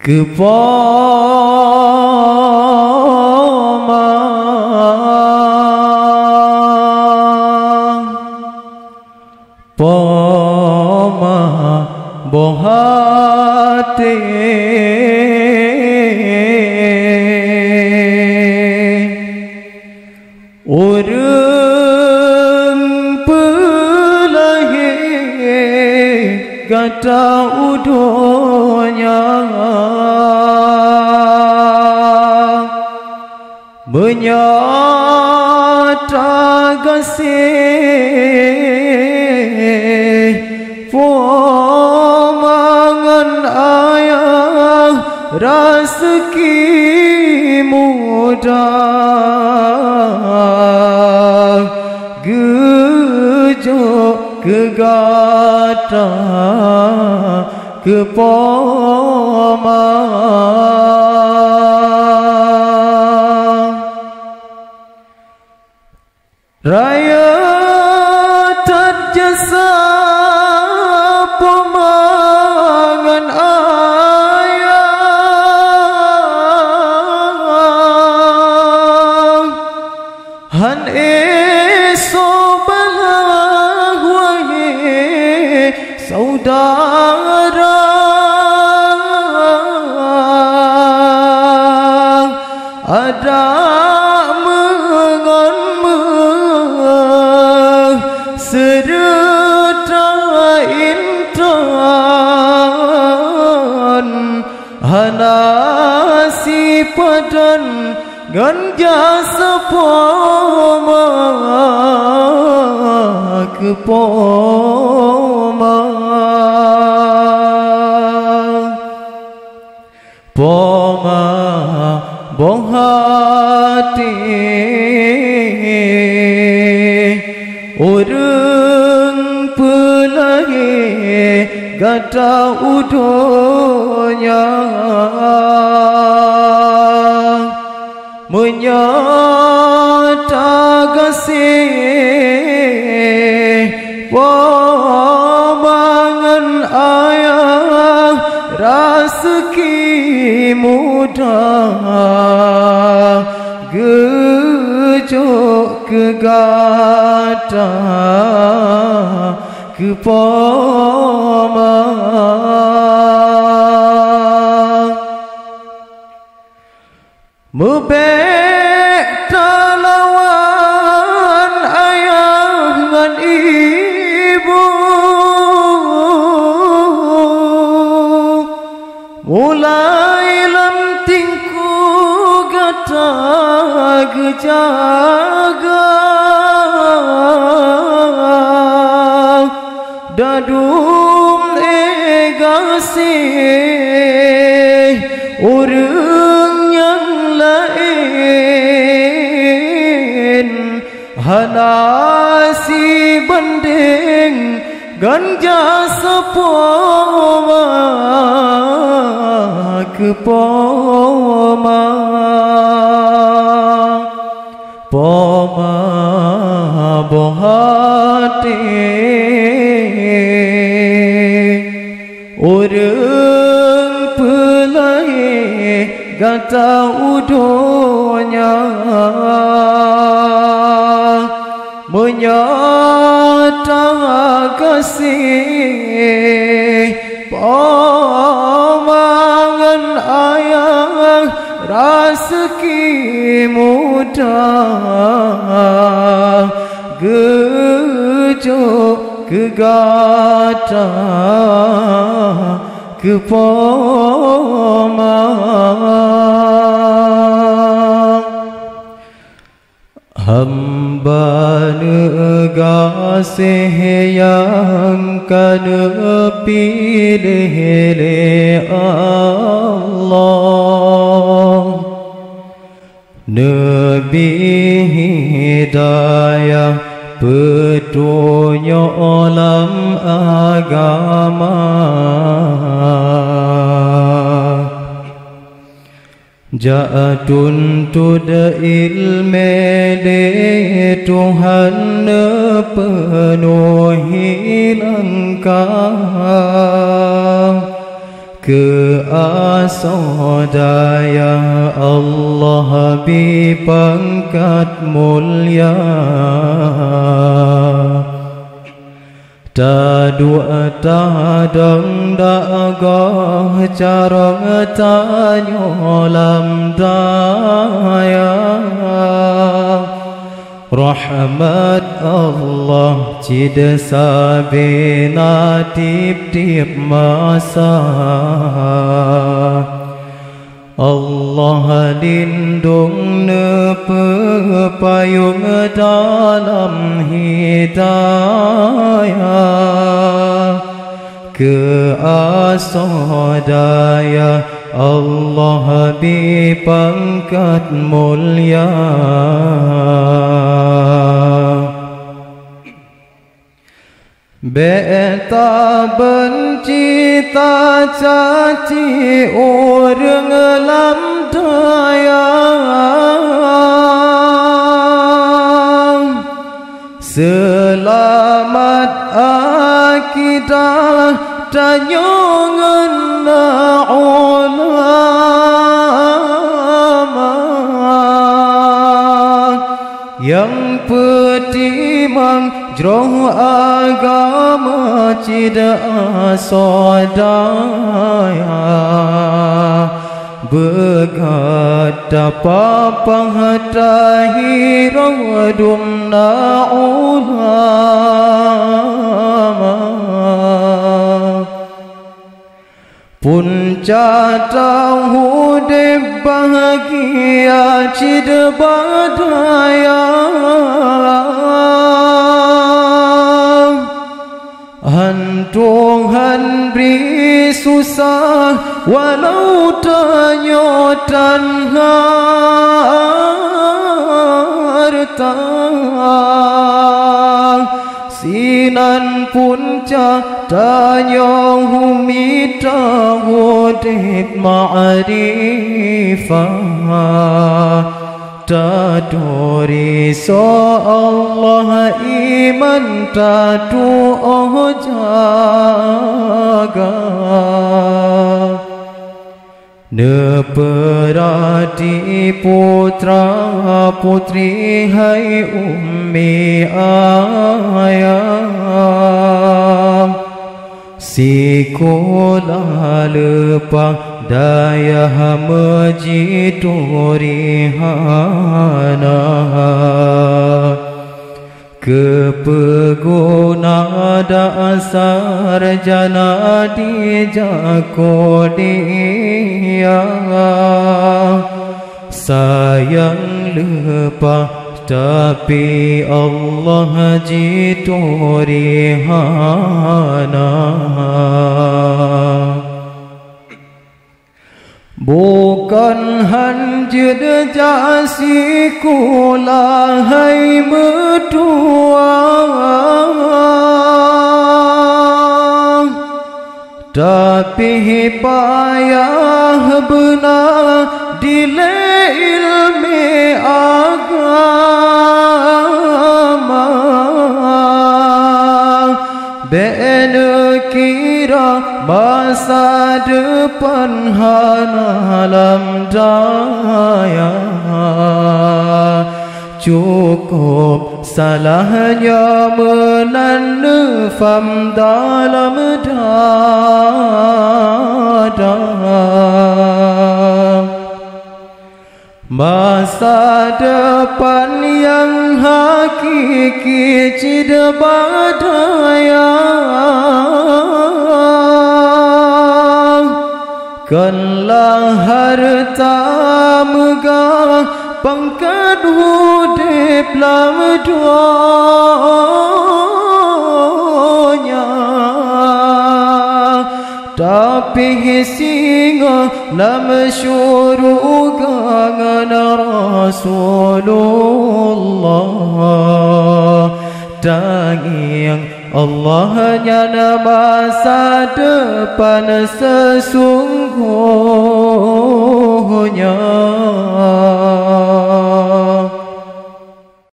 Kepoma Poma bohate Orang pelahi Gata udonya Menyata kasih Pomangan ayah Rezeki mudah Gejok kegata Kepoma Raya terjasa pemangan ayah Han eso balah wahai saudara Ada serta intan hanasi padan ganja sepoma kepoma poma bong hati orang pelahi gata udonya menyata kasih pamangan ayah rezeki mudah gejok kegata kepoma mebek talawan ayah ngan ibu mulai lam tingku gata gejaga dadum egasih orang yang lain hanasi banding ganja sepoma kepoma poma bohati orang pelahi gata udonya menyata kasih pamangan ayah rezeki mudah gejok kegata kepoma hamba negasih yang kana pilih Allah Nabi hidayah petunjuk alam agama Ja'atun tuda ilme de Tuhan penuhi langkah keasodaya Allah bipangkat mulia Tadua tadang dagah carang tanyolam daya Rahmat Allah cida sabena tip-tip masa Allah lindung nepepayung dalam hidayah keasodaya Allah bipangkat mulia Beta benci tak caci orang lam daya Selamat akidah tanyongan ulama Yang petimang jroh agama cida asodaya Begata papang tahirau dumna ulama Punca tahu de bahagia cida badaya Tuhan beri susah walau tanyotan harta Sinan punca tanyo humita hudib ma'rifah Taduri so Allah iman tadu oh jaga Neperati putra putri hai ummi ayah Sikola lepah daya majiduri hana Kepeguna dasar jana di jakodia Sayang lepah tapi Allah jiduri hana Bukan hanjid jasiku lahai mertua Tapi payah benar dile ilmi agama Bena kira masa depan hanalam daya Cukup salahnya menanam dalam dada Masa depan yang hakiki cida badaya Kanlah harta megah pangkat hudib lam dunia Tapi singa lam syuruga ngana Rasulullah Tanging Allah nyana masa depan sesungguhnya